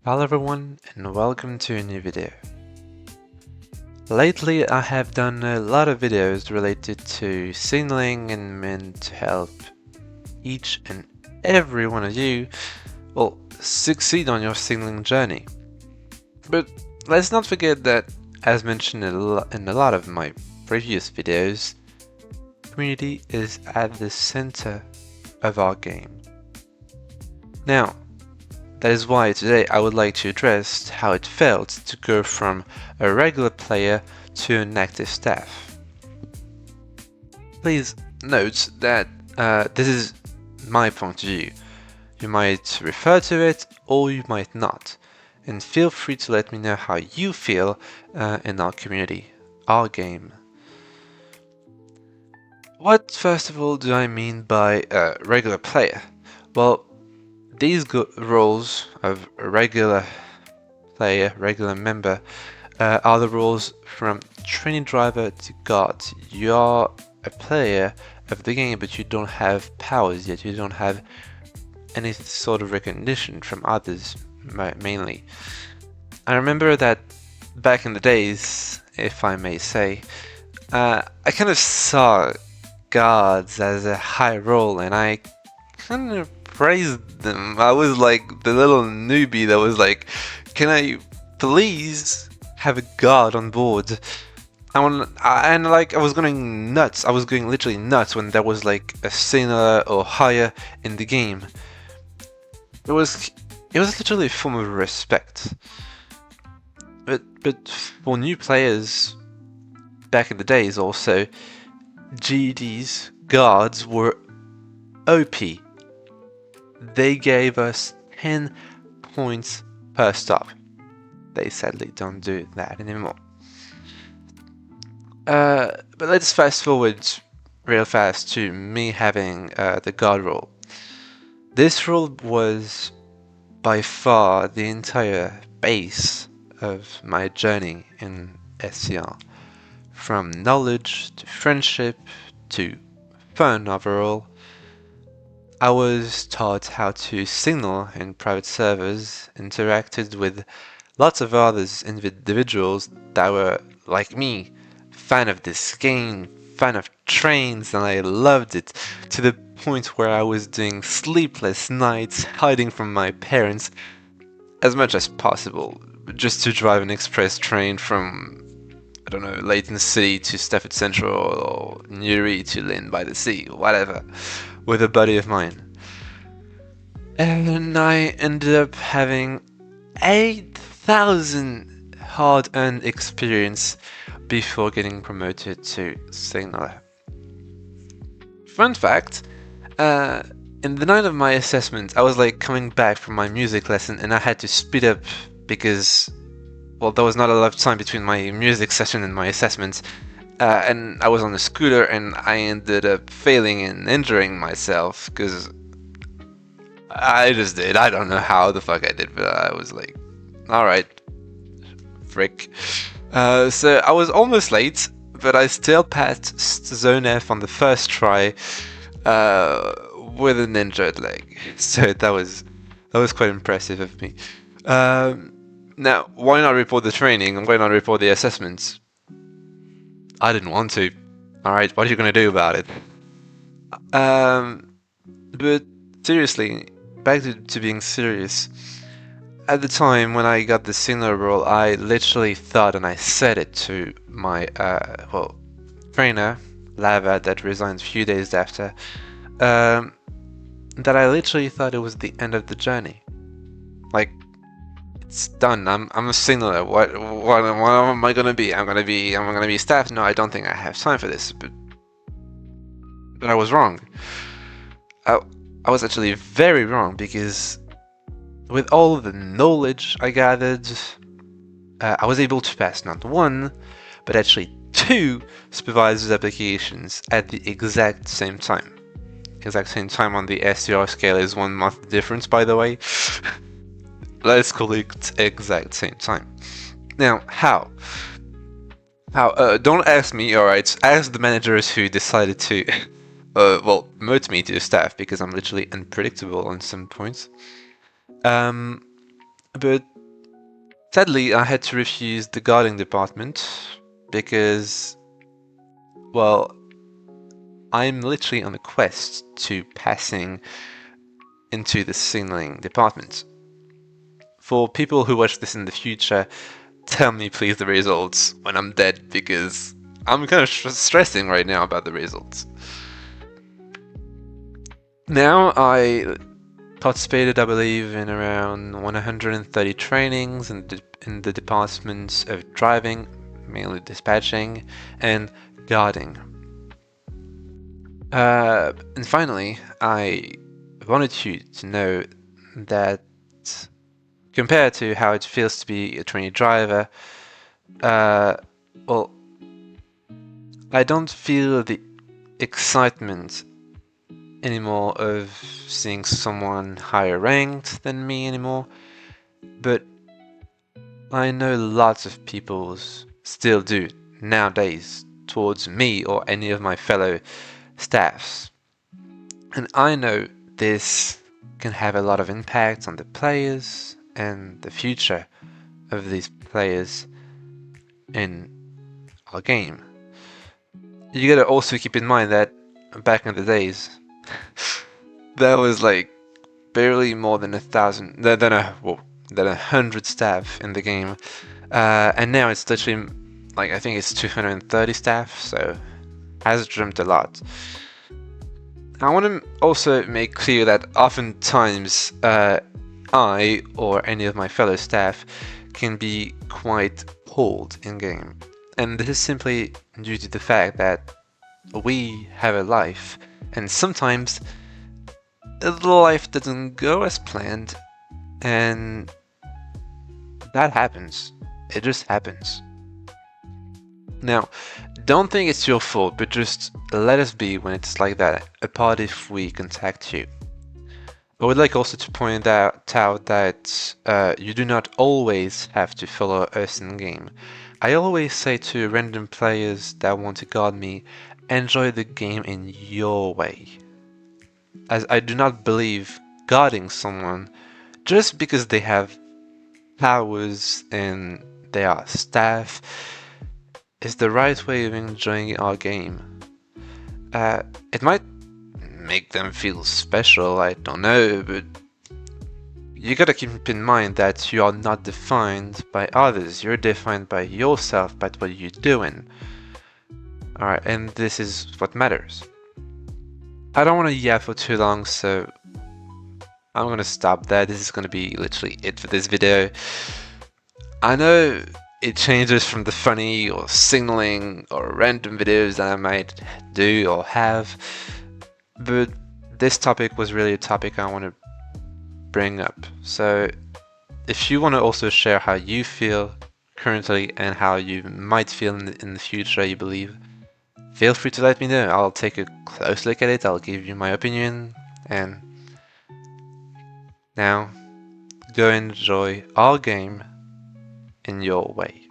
Hello everyone and welcome to a new video. Lately I have done a lot of videos related to signaling and meant to help each and every one of you, well, succeed on your signaling journey. But let's not forget that, as mentioned in a lot of my previous videos, community is at the center of our game. Now, that is why today I would like to address how it felt to go from a regular player to an active staff. Please note that this is my point of view. You might refer to it or you might not, and feel free to let me know how you feel in our community, our game. What, first of all, do I mean by a regular player? Well, these roles of a regular player, regular member, are the roles from training driver to guard. You're a player of the game, but you don't have powers yet. You don't have any sort of recognition from others, mainly. I remember that back in the days, if I may say, I kind of saw guards as a high role, and I kind of praised them. I was like the little newbie that was like, can I please have a guard on board? I was going nuts. I was going literally nuts when there was like a signaler or higher in the game. It was literally a form of respect. But for new players back in the days also, GD's guards were OP. They gave us 10 points per stop. They sadly don't do that anymore. But let's fast forward real fast to me having the guard role. This role was by far the entire base of my journey in SCR. From knowledge to friendship to fun overall. I was taught how to signal in private servers, interacted with lots of others individuals that were, like me, fan of this game, fan of trains, and I loved it, to the point where I was doing sleepless nights, hiding from my parents as much as possible, just to drive an express train from, I don't know, Leighton City to Stafford Central, or Newry to Lynn by the Sea, whatever, with a buddy of mine. And I ended up having 8,000 hard-earned experience before getting promoted to signaler. Fun fact, in the night of my assessment, I was like coming back from my music lesson and I had to speed up because, well, there was not a lot of time between my music session and my assessments. And I was on a scooter and I ended up failing and injuring myself because I just did. I don't know how the fuck I did, but I was like, alright, frick. So I was almost late, but I still passed Zone F on the first try with an injured leg. So that was quite impressive of me. Now, why not report the training and why not report the assessments? I didn't want to. Alright, what are you gonna do about it? But seriously, back to being serious. At the time when I got the signaler role, I literally thought, and I said it to my trainer, Lava, that resigned a few days after, that I literally thought it was the end of the journey. Like, it's done. I'm a signaler. What am I gonna be? I'm gonna be staff. No, I don't think I have time for this. But I was wrong. I was actually very wrong, because with all the knowledge I gathered, I was able to pass not one, but actually 2 supervisor's applications at the exact same time. Exact same time on the SCR scale is 1 month difference, by the way. Let's call it exact same time. Now, how? Don't ask me, alright, ask the managers who decided to promote me to staff, because I'm literally unpredictable on some points. But Sadly, I had to refuse the guarding department because, well, I'm literally on a quest to passing into the signaling department. For people who watch this in the future, tell me please the results when I'm dead, because I'm kind of stressing right now about the results. Now, I participated, I believe, in around 130 trainings in the departments of driving, mainly dispatching, and guarding. And finally, I wanted you to know that compared to how it feels to be a trainee driver, well, I don't feel the excitement anymore of seeing someone higher ranked than me anymore, but I know lots of people still do nowadays towards me or any of my fellow staffs. And I know this can have a lot of impact on the players and the future of these players in our game. You gotta also keep in mind that back in the days, there was like barely more than 100 staff in the game, and now it's literally like I think it's 230 staff, so has jumped a lot. I want to also make clear that oftentimes I or any of my fellow staff can be quite cold in game, and this is simply due to the fact that we have a life, and sometimes the life doesn't go as planned, and that happens. It just happens. Now, don't think it's your fault, but just let us be when it's like that, apart if we contact you. I would like also to point out that you do not always have to follow us in game. I always say to random players that want to guard me, enjoy the game in your way. As I do not believe guarding someone just because they have powers and they are staff is the right way of enjoying our game. It might make them feel special, I don't know, but you gotta keep in mind that you are not defined by others, you're defined by yourself, by what you're doing. Alright, and this is what matters. I don't want to yap for too long, so I'm gonna stop there. This is gonna be literally it for this video. I know it changes from the funny or signaling or random videos that I might do or have, but this topic was really a topic I want to bring up. So if you want to also share how you feel currently and how you might feel in the future, you believe, feel free to let me know. I'll take a close look at it, I'll give you my opinion, and now go enjoy our game in your way.